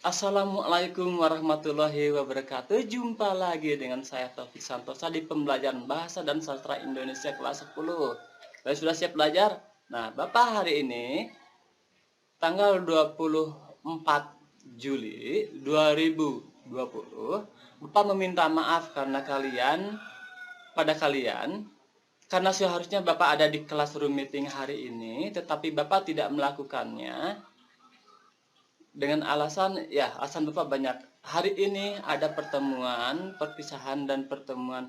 Assalamualaikum warahmatullahi wabarakatuh. Jumpa lagi dengan saya Taufik Santosa di pembelajaran Bahasa dan Sastra Indonesia kelas 10. Kalian sudah siap belajar? Nah, Bapak hari ini tanggal 24 Juli 2020, Bapak meminta maaf pada kalian karena seharusnya Bapak ada di classroom meeting hari ini, tetapi Bapak tidak melakukannya dengan alasan Bapak banyak. Hari ini ada pertemuan, perpisahan dan pertemuan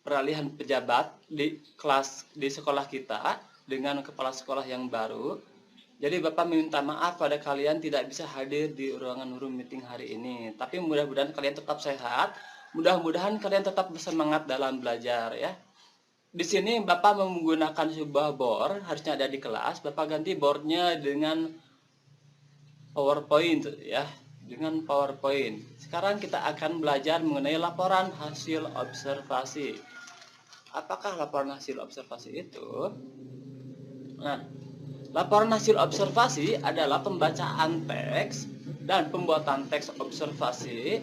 peralihan pejabat di sekolah kita dengan kepala sekolah yang baru. Jadi Bapak minta maaf pada kalian tidak bisa hadir di ruangan room meeting hari ini. Tapi mudah-mudahan kalian tetap sehat. Mudah-mudahan kalian tetap bersemangat dalam belajar ya. Di sini Bapak menggunakan sebuah board, harusnya ada di kelas. Bapak ganti boardnya dengan PowerPoint ya, dengan PowerPoint. Sekarang kita akan belajar mengenai laporan hasil observasi. Apakah laporan hasil observasi itu? Nah, laporan hasil observasi adalah pembacaan teks dan pembuatan teks observasi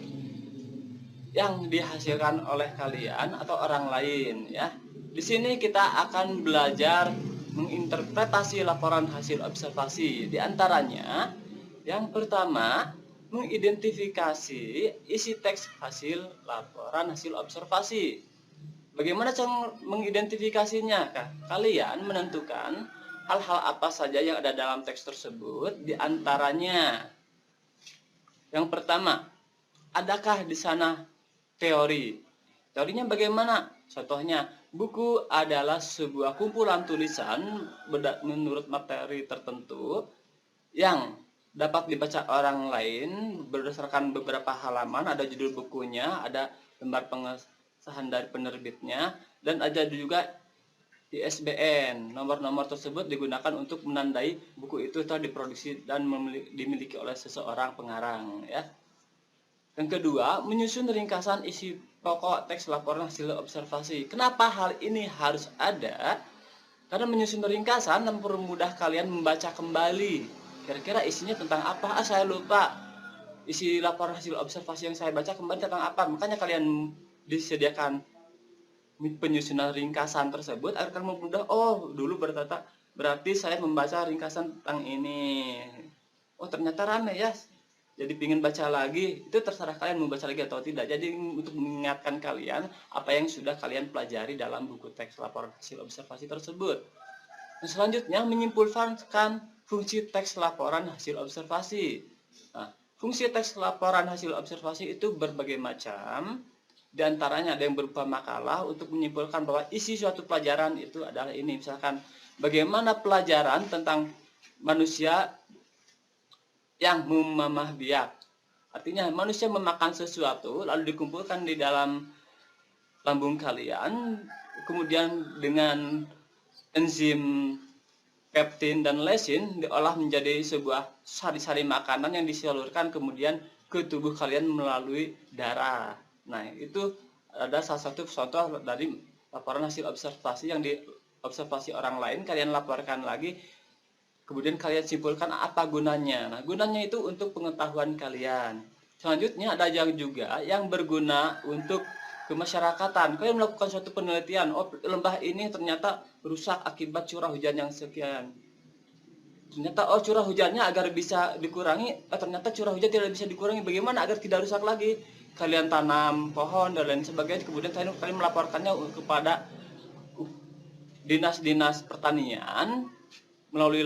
yang dihasilkan oleh kalian atau orang lain ya. Di sini kita akan belajar menginterpretasi laporan hasil observasi. Di antaranya, yang pertama, mengidentifikasi isi teks hasil laporan hasil observasi. Bagaimana cara mengidentifikasinya? Kalian menentukan hal-hal apa saja yang ada dalam teks tersebut. Di antaranya, yang pertama, adakah di sana teori? Teorinya bagaimana? Contohnya, buku adalah sebuah kumpulan tulisan menurut materi tertentu yang dapat dibaca orang lain berdasarkan beberapa halaman, ada judul bukunya, ada lembar pengesahan dari penerbitnya, dan ada juga ISBN. Nomor-nomor tersebut digunakan untuk menandai buku itu telah diproduksi dan dimiliki oleh seseorang pengarang ya. Yang kedua, menyusun ringkasan isi pokok teks laporan hasil observasi. Kenapa hal ini harus ada? Karena menyusun ringkasan mempermudah kalian membaca kembali. Kira-kira isinya tentang apa? Saya lupa. Isi laporan hasil observasi yang saya baca kembali tentang apa? Makanya kalian disediakan penyusunan ringkasan tersebut agar mempermudah. Oh, dulu berarti saya membaca ringkasan tentang ini. Oh, ternyata rame ya. Jadi ingin baca lagi, itu terserah kalian mau baca lagi atau tidak. Jadi untuk mengingatkan kalian apa yang sudah kalian pelajari dalam buku teks laporan hasil observasi tersebut. Dan selanjutnya menyimpulkan fungsi teks laporan hasil observasi. Nah, fungsi teks laporan hasil observasi itu berbagai macam. Di antaranya ada yang berupa makalah untuk menyimpulkan bahwa isi suatu pelajaran itu adalah ini. Misalkan bagaimana pelajaran tentang manusia yang memamah biak. Artinya manusia memakan sesuatu lalu dikumpulkan di dalam lambung kalian, kemudian dengan enzim peptin dan lesin diolah menjadi sebuah sari-sari makanan yang disalurkan kemudian ke tubuh kalian melalui darah. Nah, itu ada salah satu contoh dari laporan hasil observasi yang diobservasi orang lain, kalian laporkan lagi, kemudian kalian simpulkan apa gunanya. Nah, gunanya itu untuk pengetahuan kalian. Selanjutnya ada yang juga yang berguna untuk kemasyarakatan. Kalian melakukan suatu penelitian, oh lembah ini ternyata rusak akibat curah hujan yang sekian. Ternyata oh curah hujannya agar bisa dikurangi, ternyata curah hujan tidak bisa dikurangi. Bagaimana agar tidak rusak lagi? Kalian tanam pohon dan lain sebagainya, kemudian kalian melaporkannya kepada dinas-dinas pertanian melalui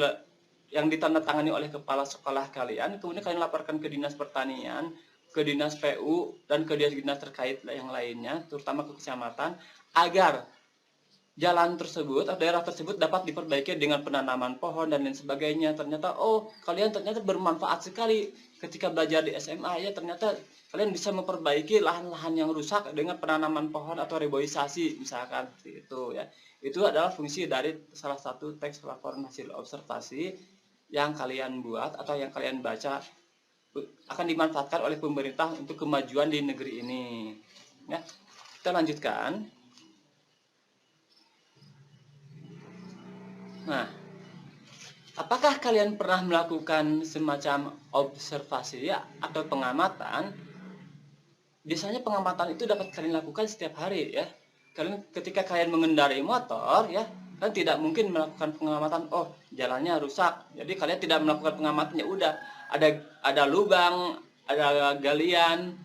yang ditandatangani oleh kepala sekolah kalian, kemudian kalian laporkan ke dinas pertanian, ke dinas PU, dan ke dinas terkait yang lainnya, terutama ke kecamatan, agar jalan tersebut atau daerah tersebut dapat diperbaiki dengan penanaman pohon dan lain sebagainya. Ternyata oh kalian ternyata bermanfaat sekali ketika belajar di SMA ya, ternyata kalian bisa memperbaiki lahan-lahan yang rusak dengan penanaman pohon atau reboisasi misalkan seperti itu ya. Itu adalah fungsi dari salah satu teks laporan hasil observasi yang kalian buat atau yang kalian baca akan dimanfaatkan oleh pemerintah untuk kemajuan di negeri ini ya. Kita lanjutkan. Nah, Apakah kalian pernah melakukan semacam observasi ya, atau pengamatan? Biasanya pengamatan itu dapat kalian lakukan setiap hari ya. Kalian ketika kalian mengendarai motor ya, kan tidak mungkin melakukan pengamatan, oh jalannya rusak. Jadi kalian tidak melakukan pengamatannya, udah ada lubang, ada galian,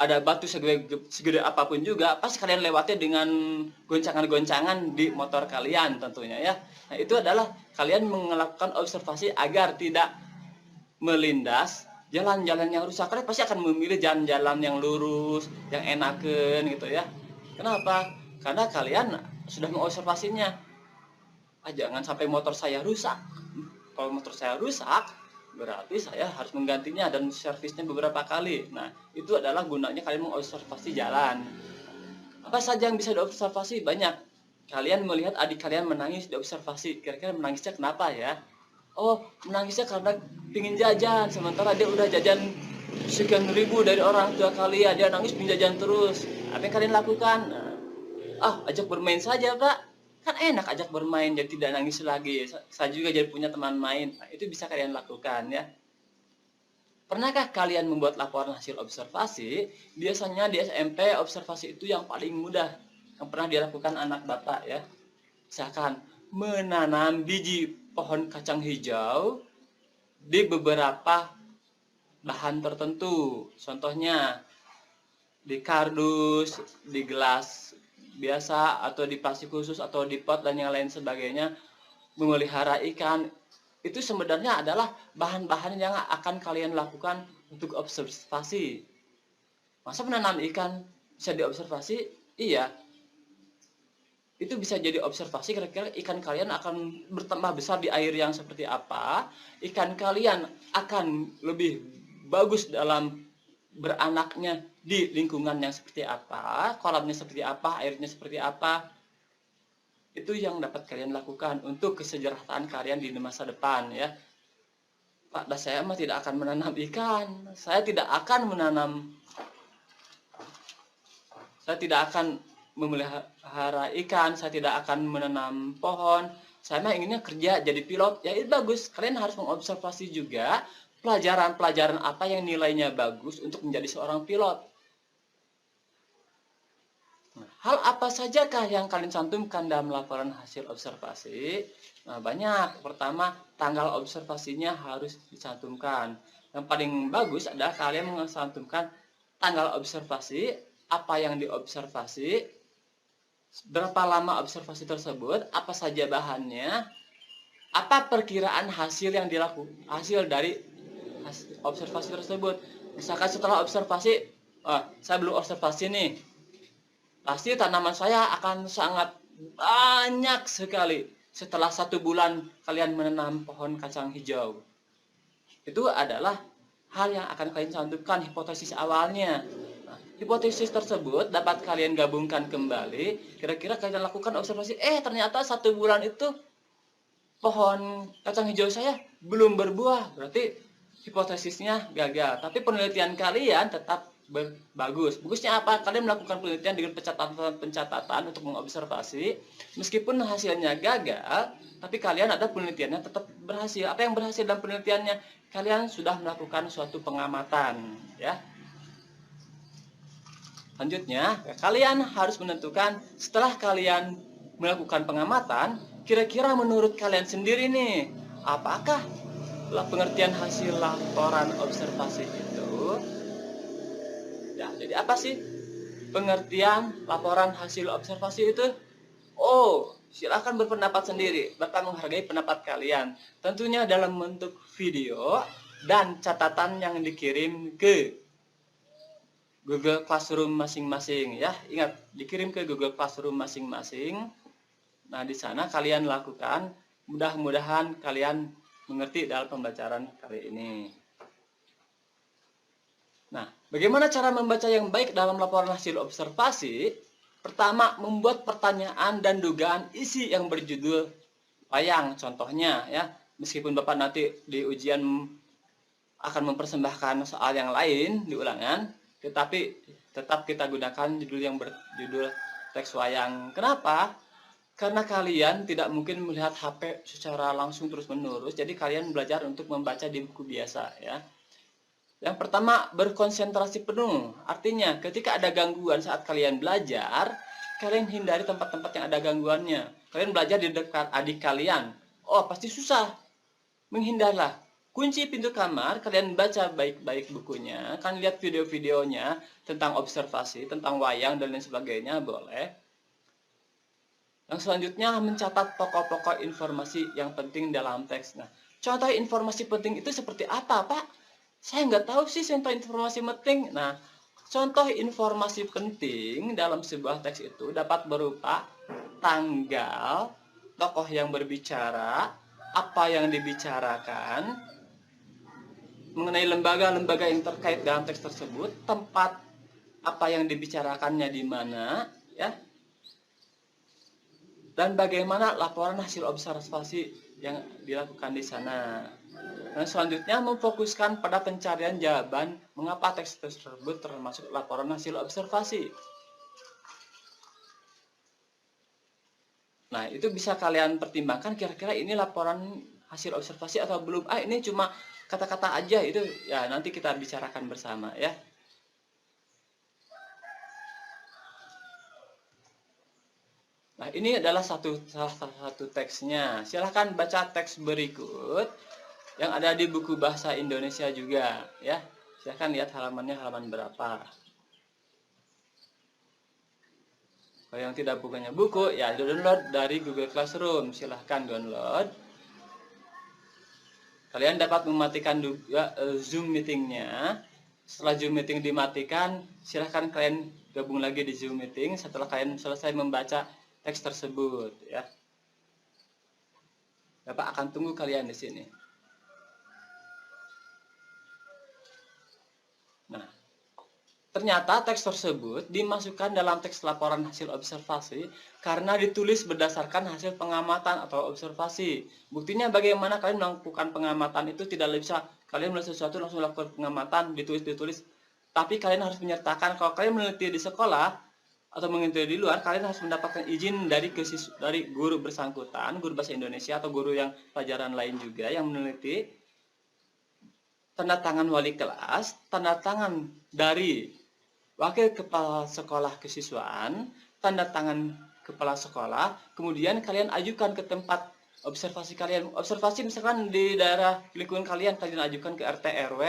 ada batu segede apapun juga, pasti kalian lewati dengan goncangan-goncangan di motor kalian tentunya ya. Nah, itu adalah kalian melakukan observasi agar tidak melindas jalan-jalan yang rusak. Kalian pasti akan memilih jalan-jalan yang lurus, yang enakan gitu ya. Kenapa? Karena kalian sudah mengobservasinya. Jangan sampai motor saya rusak. Kalau motor saya rusak, berarti saya harus menggantinya dan servisnya beberapa kali. Nah, itu adalah gunanya kalian mengobservasi jalan. Apa saja yang bisa diobservasi? Banyak. Kalian melihat adik kalian menangis, diobservasi. Kira-kira menangisnya kenapa ya? Oh, menangisnya karena pingin jajan. Sementara dia udah jajan sekian ribu dari orang tua kalian. Dia nangis pingin jajan terus. Apa yang kalian lakukan? Ajak bermain saja, Pak. Kan enak ajak bermain, jadi tidak nangis lagi. Saya juga jadi punya teman main. Nah, itu bisa kalian lakukan ya. Pernahkah kalian membuat laporan hasil observasi? Biasanya di SMP observasi itu yang paling mudah yang pernah dilakukan anak bapak ya. Misalkan menanam biji pohon kacang hijau di beberapa bahan tertentu. Contohnya di kardus, di gelas biasa, atau di plastik khusus, atau di pot dan yang lain sebagainya. Memelihara ikan itu sebenarnya adalah bahan-bahan yang akan kalian lakukan untuk observasi. Masa menanam ikan bisa diobservasi? Iya, itu bisa jadi observasi. Kira-kira ikan kalian akan bertambah besar di air yang seperti apa, ikan kalian akan lebih bagus dalam beranaknya di lingkungan yang seperti apa, kolamnya seperti apa, airnya seperti apa. Itu yang dapat kalian lakukan untuk kesejahteraan kalian di masa depan ya. Pak, saya mah tidak akan menanam ikan, saya tidak akan memelihara ikan, saya tidak akan menanam pohon, saya mah inginnya kerja jadi pilot. Ya itu bagus, kalian harus mengobservasi juga pelajaran-pelajaran apa yang nilainya bagus untuk menjadi seorang pilot. Hal apa sajakah yang kalian cantumkan dalam laporan hasil observasi? Nah, banyak. Pertama, tanggal observasinya harus dicantumkan. Yang paling bagus adalah kalian mencantumkan tanggal observasi, apa yang diobservasi, berapa lama observasi tersebut, apa saja bahannya, apa perkiraan hasil yang hasil dari observasi tersebut. Misalkan setelah observasi, saya belum observasi nih, pasti tanaman saya akan sangat banyak sekali setelah 1 bulan kalian menanam pohon kacang hijau. Itu adalah hal yang akan kalian cantumkan, hipotesis awalnya. Nah, hipotesis tersebut dapat kalian gabungkan kembali. Kira-kira kalian lakukan observasi, ternyata 1 bulan itu pohon kacang hijau saya belum berbuah. Berarti hipotesisnya gagal. Tapi penelitian kalian tetap bagus. Bagusnya apa? Kalian melakukan penelitian dengan pencatatan untuk mengobservasi. Meskipun hasilnya gagal, tapi kalian ada penelitiannya tetap berhasil. Apa yang berhasil dalam penelitiannya? Kalian sudah melakukan suatu pengamatan, ya. Selanjutnya, kalian harus menentukan setelah kalian melakukan pengamatan, kira-kira menurut kalian sendiri nih, apakah pengertian hasil laporan observasi itu? Ya, jadi apa sih pengertian laporan hasil observasi itu? Silakan berpendapat sendiri. Bapak menghargai pendapat kalian. Tentunya dalam bentuk video dan catatan yang dikirim ke Google Classroom masing-masing ya. Ingat, dikirim ke Google Classroom masing-masing. Nah, di sana kalian lakukan. Mudah-mudahan kalian mengerti dalam pembacaan kali ini. Nah, bagaimana cara membaca yang baik dalam laporan hasil observasi? Pertama, membuat pertanyaan dan dugaan isi yang berjudul wayang. Contohnya ya, meskipun Bapak nanti di ujian akan mempersembahkan soal yang lain di ulangan, tetapi tetap kita gunakan judul yang berjudul teks wayang. Kenapa? Karena kalian tidak mungkin melihat HP secara langsung terus-menerus, jadi kalian belajar untuk membaca di buku biasa ya. Yang pertama, berkonsentrasi penuh. Artinya, ketika ada gangguan saat kalian belajar, kalian hindari tempat-tempat yang ada gangguannya. Kalian belajar di dekat adik kalian. Oh, pasti susah. Menghindarlah. Kunci pintu kamar, kalian baca baik-baik bukunya, kalian lihat video-videonya tentang observasi, tentang wayang dan lain sebagainya, boleh. Yang selanjutnya, mencatat pokok-pokok informasi yang penting dalam teks. Nah, contoh informasi penting itu seperti apa, Pak? Saya nggak tahu sih contoh informasi penting. Nah, contoh informasi penting dalam sebuah teks itu dapat berupa tanggal, tokoh yang berbicara, apa yang dibicarakan, mengenai lembaga-lembaga yang terkait dalam teks tersebut, tempat apa yang dibicarakannya di mana, ya, dan bagaimana laporan hasil observasi yang dilakukan di sana. Dan selanjutnya memfokuskan pada pencarian jawaban mengapa teks tersebut termasuk laporan hasil observasi. Nah, itu bisa kalian pertimbangkan kira-kira ini laporan hasil observasi atau belum. Ini cuma kata-kata aja, itu ya nanti kita bicarakan bersama ya. Nah, ini adalah salah satu teksnya. Silahkan baca teks berikut yang ada di buku bahasa Indonesia juga ya. Silahkan lihat halamannya, halaman berapa. Kalau yang tidak punya buku, ya download dari Google Classroom. Silahkan download. Kalian dapat mematikan juga Zoom meetingnya. Setelah Zoom meeting dimatikan, silahkan kalian gabung lagi di Zoom meeting setelah kalian selesai membaca teks tersebut ya. Bapak akan tunggu kalian di sini. Nah, ternyata teks tersebut dimasukkan dalam teks laporan hasil observasi karena ditulis berdasarkan hasil pengamatan atau observasi. Buktinya bagaimana kalian melakukan pengamatan itu tidak bisa kalian melihat sesuatu langsung lakukan pengamatan, ditulis. Tapi kalian harus menyertakan kalau kalian meneliti di sekolah atau meneliti di luar, kalian harus mendapatkan izin dari guru bersangkutan, guru bahasa Indonesia atau guru yang pelajaran lain juga yang meneliti, tanda tangan wali kelas, tanda tangan dari wakil kepala sekolah kesiswaan, tanda tangan kepala sekolah, kemudian kalian ajukan ke tempat observasi kalian. Observasi misalkan di daerah lingkungan kalian ajukan ke RT RW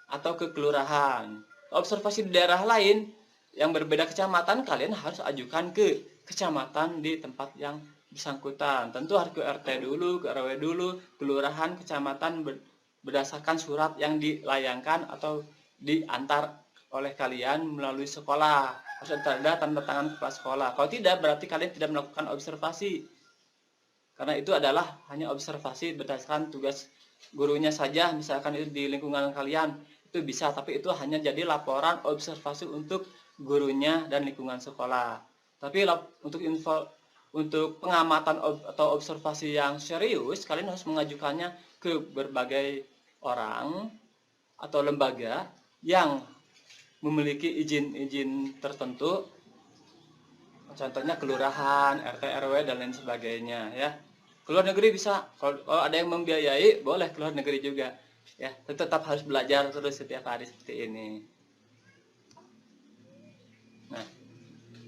atau ke kelurahan. Observasi di daerah lain yang berbeda kecamatan, kalian harus ajukan ke kecamatan di tempat yang bersangkutan. Tentu harus ke RT dulu, ke RW dulu, kelurahan, kecamatan berdasarkan surat yang dilayangkan atau diantar oleh kalian melalui sekolah. Harus ada tanda tangan kepala sekolah. Kalau tidak, berarti kalian tidak melakukan observasi. Karena itu adalah hanya observasi berdasarkan tugas gurunya saja. Misalkan itu di lingkungan kalian, itu bisa, tapi itu hanya jadi laporan observasi untuk gurunya dan lingkungan sekolah. Tapi untuk pengamatan atau observasi yang serius, kalian harus mengajukannya ke berbagai orang atau lembaga yang memiliki izin-izin tertentu, contohnya kelurahan, RT RW dan lain sebagainya ya. Keluar negeri bisa, kalau ada yang membiayai boleh keluar negeri juga ya. Tetap harus belajar terus setiap hari seperti ini. Nah,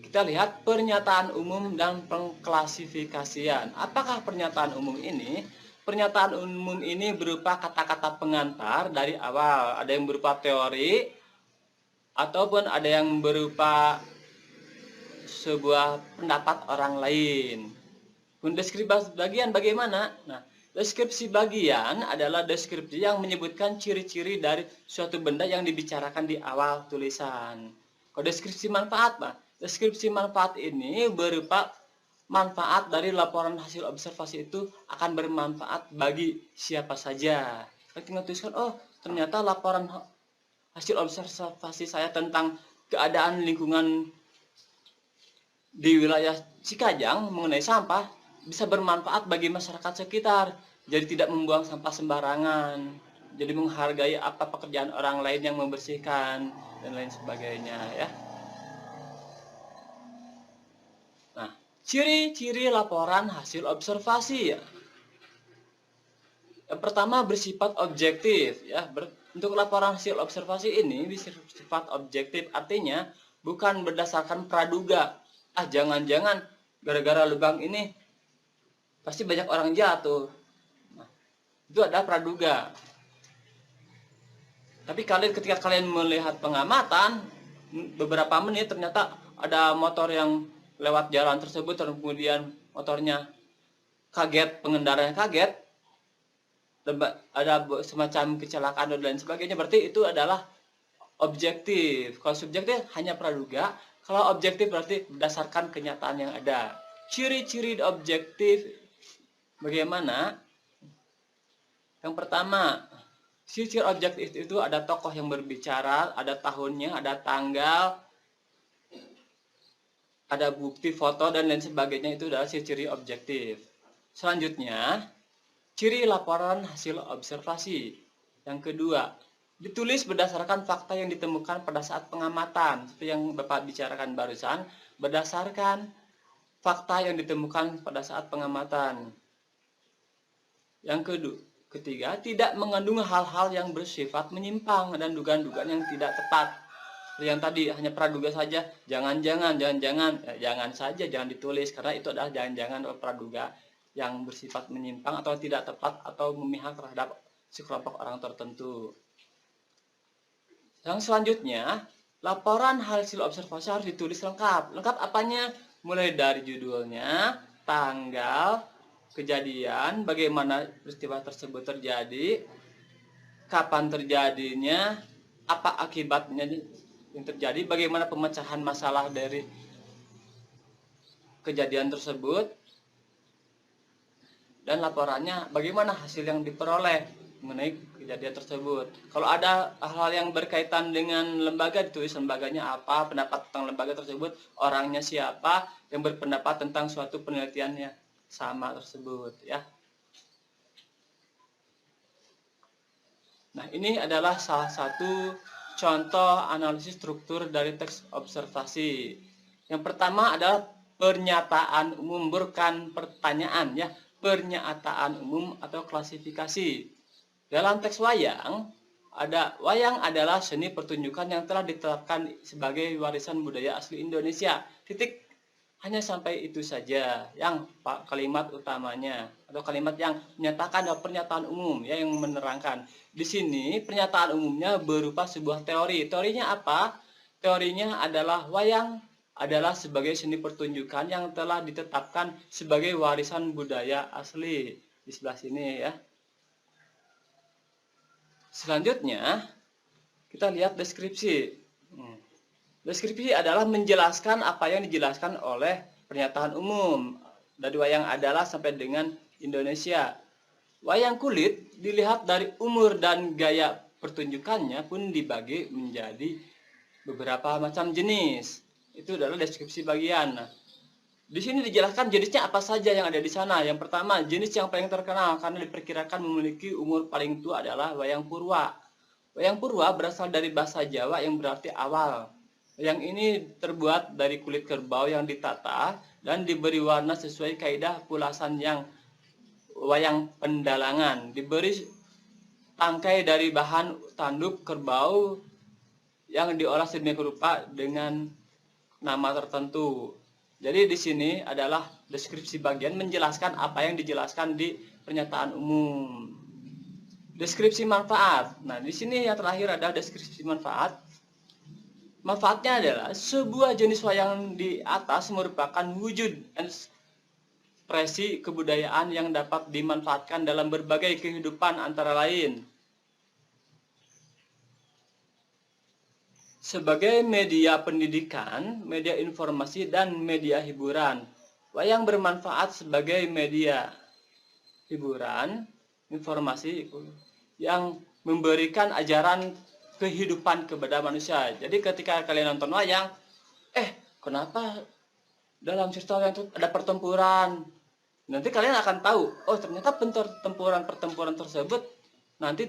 kita lihat pernyataan umum dan pengklasifikasian. Apakah pernyataan umum ini? Pernyataan umum ini berupa kata-kata pengantar dari awal. Ada yang berupa teori, ataupun ada yang berupa sebuah pendapat orang lain. Deskripsi bagian bagaimana? Nah, deskripsi bagian adalah deskripsi yang menyebutkan ciri-ciri dari suatu benda yang dibicarakan di awal tulisan. Kalau deskripsi manfaat, deskripsi manfaat ini berupa manfaat dari laporan hasil observasi itu akan bermanfaat bagi siapa saja. Tinggal tuliskan, oh ternyata laporan hasil observasi saya tentang keadaan lingkungan di wilayah Cikajang mengenai sampah bisa bermanfaat bagi masyarakat sekitar. Jadi tidak membuang sampah sembarangan, jadi menghargai apa pekerjaan orang lain yang membersihkan dan lain sebagainya ya. Nah, Ciri-ciri laporan hasil observasi ya. Yang pertama bersifat objektif ya. Untuk laporan hasil observasi ini bersifat objektif, artinya bukan berdasarkan praduga. Jangan-jangan gara-gara lubang ini pasti banyak orang jatuh. Nah, itu adalah praduga. Tapi ketika kalian melihat pengamatan beberapa menit, ternyata ada motor yang lewat jalan tersebut, kemudian motornya kaget, pengendaranya kaget, ada semacam kecelakaan dan lain sebagainya, berarti itu adalah objektif. Kalau subjektif hanya praduga, kalau objektif berarti berdasarkan kenyataan yang ada. Ciri-ciri objektif bagaimana? Yang pertama, ciri-ciri objektif itu ada tokoh yang berbicara, ada tahunnya, ada tanggal, ada bukti foto dan lain sebagainya. Itu adalah ciri-ciri objektif. Selanjutnya, ciri laporan hasil observasi. Yang kedua, ditulis berdasarkan fakta yang ditemukan pada saat pengamatan. Seperti yang Bapak bicarakan barusan, berdasarkan fakta yang ditemukan pada saat pengamatan. Yang ketiga, tidak mengandung hal-hal yang bersifat menyimpang dan dugaan-dugaan yang tidak tepat. Seperti yang tadi, hanya praduga saja, jangan saja, jangan ditulis, karena itu adalah jangan-jangan praduga yang bersifat menyimpang atau tidak tepat atau memihak terhadap sekelompok orang tertentu. Yang selanjutnya, laporan hasil observasi harus ditulis lengkap. Lengkap apanya? Mulai dari judulnya, tanggal, kejadian, bagaimana peristiwa tersebut terjadi, kapan terjadinya, apa akibatnya yang terjadi, bagaimana pemecahan masalah dari kejadian tersebut, dan laporannya bagaimana hasil yang diperoleh mengenai kejadian tersebut. Kalau ada hal yang berkaitan dengan lembaga, ditulis lembaganya apa, pendapat tentang lembaga tersebut, orangnya siapa yang berpendapat tentang suatu penelitiannya sama tersebut ya. Nah, ini adalah salah satu contoh analisis struktur dari teks observasi. Yang pertama adalah pernyataan umum, bukan pertanyaan ya. Pernyataan umum atau klasifikasi. Dalam teks wayang, wayang adalah seni pertunjukan yang telah ditetapkan sebagai warisan budaya asli Indonesia. Titik. Hanya sampai itu saja yang kalimat utamanya atau kalimat yang menyatakan pernyataan umum ya, yang menerangkan. Di sini pernyataan umumnya berupa sebuah teori. Teorinya apa? Teorinya adalah wayang adalah sebagai seni pertunjukan yang telah ditetapkan sebagai warisan budaya asli. Di sebelah sini ya. Selanjutnya kita lihat deskripsi. Deskripsi adalah menjelaskan apa yang dijelaskan oleh pernyataan umum. Dari wayang adalah sampai dengan Indonesia. Wayang kulit dilihat dari umur dan gaya pertunjukannya pun dibagi menjadi beberapa macam jenis. Itu adalah deskripsi bagian. Nah, di sini dijelaskan jenisnya apa saja yang ada di sana. Yang pertama, jenis yang paling terkenal karena diperkirakan memiliki umur paling tua adalah wayang purwa. Wayang purwa berasal dari bahasa Jawa yang berarti awal. Yang ini terbuat dari kulit kerbau yang ditata dan diberi warna sesuai kaidah pulasan yang wayang pendalangan. Diberi tangkai dari bahan tanduk kerbau yang diolah sedemikian rupa dengan nama tertentu. Jadi di sini adalah deskripsi bagian menjelaskan apa yang dijelaskan di pernyataan umum. Deskripsi manfaat. Nah, di sini yang terakhir ada deskripsi manfaat. Manfaatnya adalah sebuah jenis wayang di atas merupakan wujud ekspresi kebudayaan yang dapat dimanfaatkan dalam berbagai kehidupan antara lain sebagai media pendidikan, media informasi, dan media hiburan. Wayang bermanfaat sebagai media hiburan, informasi yang memberikan ajaran kehidupan kepada manusia. Jadi ketika kalian nonton wayang, kenapa dalam cerita wayang itu ada pertempuran? Nanti kalian akan tahu, ternyata pertempuran tersebut nanti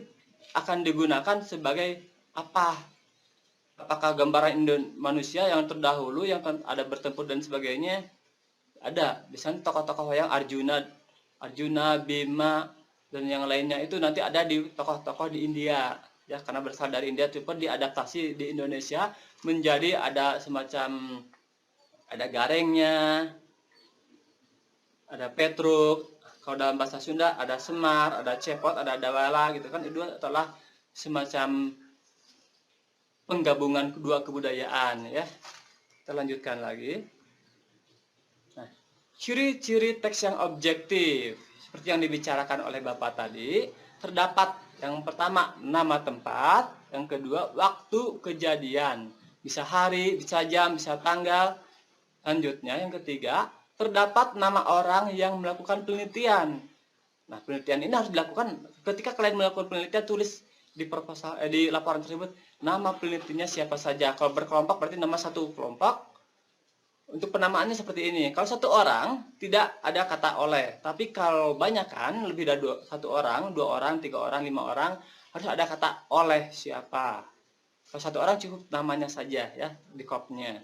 akan digunakan sebagai apa? Apakah gambaran manusia yang terdahulu yang ada bertempur dan sebagainya, Ada di sana tokoh-tokoh yang Arjuna, Bima, dan yang lainnya itu nanti ada di tokoh-tokoh di India ya, karena berasal dari India, cuma diadaptasi di Indonesia menjadi ada semacam, ada Garengnya, ada Petruk, kalau dalam bahasa Sunda ada Semar, ada Cepot, ada Dawala gitu kan. Itu adalah semacam penggabungan kedua kebudayaan ya. Kita lanjutkan lagi. Nah, ciri-ciri teks yang objektif seperti yang dibicarakan oleh Bapak tadi, terdapat yang pertama nama tempat, yang kedua waktu kejadian, bisa hari, bisa jam, bisa tanggal. Lanjutnya yang ketiga, terdapat nama orang yang melakukan penelitian. Nah, penelitian ini harus dilakukan ketika kalian melakukan penelitian, tulis di proposal di laporan tersebut nama penelitinya siapa saja. Kalau berkelompok berarti nama satu kelompok. Untuk penamaannya seperti ini. Kalau satu orang tidak ada kata oleh, tapi kalau banyak kan lebih dari satu orang, 2 orang, 3 orang, 5 orang harus ada kata oleh siapa. Kalau satu orang cukup namanya saja ya di kopnya.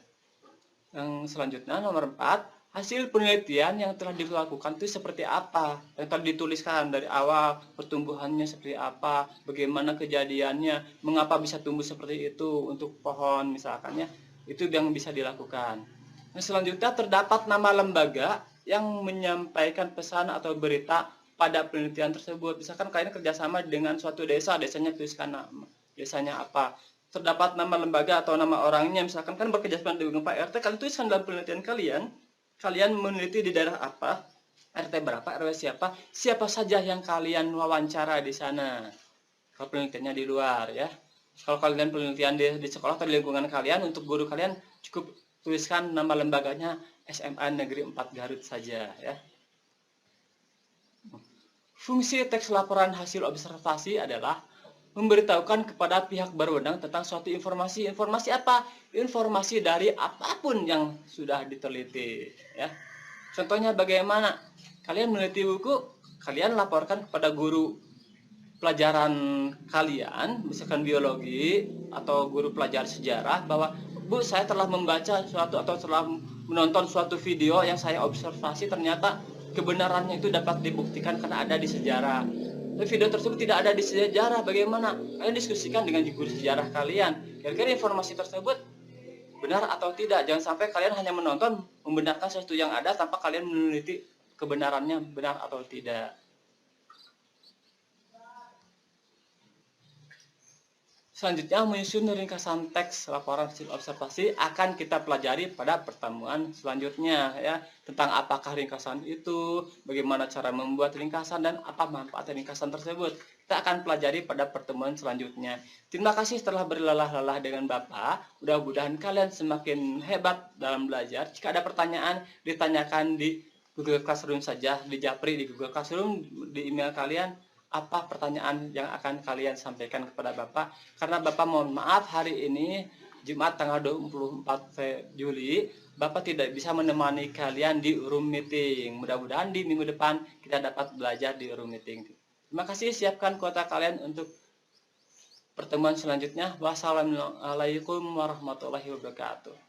Yang selanjutnya nomor 4, hasil penelitian yang telah dilakukan itu seperti apa, yang telah dituliskan dari awal, pertumbuhannya seperti apa, bagaimana kejadiannya, mengapa bisa tumbuh seperti itu untuk pohon misalkan ya, itu yang bisa dilakukan. Nah, selanjutnya terdapat nama lembaga yang menyampaikan pesan atau berita pada penelitian tersebut. Misalkan kalian kerjasama dengan suatu desa, desanya tuliskan nama desanya apa. Terdapat nama lembaga atau nama orangnya, misalkan kan bekerjasama dengan Pak RT, kalian tuliskan dalam penelitian kalian meneliti di daerah apa, RT berapa, RW siapa saja yang kalian wawancara di sana. Kalau penelitiannya di luar ya. Kalau kalian penelitian di sekolah atau di lingkungan kalian, untuk guru kalian cukup tuliskan nama lembaganya SMA Negeri 4 Garut saja ya. Fungsi teks laporan hasil observasi adalah memberitahukan kepada pihak berwenang tentang suatu informasi. Informasi apa? Informasi dari apapun yang sudah diteliti ya. Contohnya bagaimana? Kalian meneliti buku, kalian laporkan kepada guru pelajaran kalian, misalkan biologi atau guru pelajaran sejarah, bahwa Bu, saya telah membaca suatu atau telah menonton suatu video yang saya observasi, ternyata kebenarannya itu dapat dibuktikan karena ada di sejarah. Tapi video tersebut tidak ada di sejarah, bagaimana? Kalian diskusikan dengan guru sejarah kalian. Kira-kira informasi tersebut benar atau tidak. Jangan sampai kalian hanya menonton, membenarkan sesuatu yang ada tanpa kalian meneliti kebenarannya benar atau tidak. Selanjutnya, menyusun ringkasan teks laporan hasil observasi akan kita pelajari pada pertemuan selanjutnya ya, tentang apakah ringkasan itu, bagaimana cara membuat ringkasan, dan apa manfaat ringkasan tersebut. Kita akan pelajari pada pertemuan selanjutnya. Terima kasih telah berlelah-lelah dengan Bapak. Mudah-mudahan kalian semakin hebat dalam belajar. Jika ada pertanyaan, ditanyakan di Google Classroom saja, di Japri di Google Classroom, di email kalian. Apa pertanyaan yang akan kalian sampaikan kepada Bapak? Karena Bapak mohon maaf, hari ini Jumat tanggal 24 Juli Bapak tidak bisa menemani kalian di room meeting. Mudah-mudahan di minggu depan kita dapat belajar di room meeting. Terima kasih, siapkan kuota kalian untuk pertemuan selanjutnya. Wassalamualaikum warahmatullahi wabarakatuh.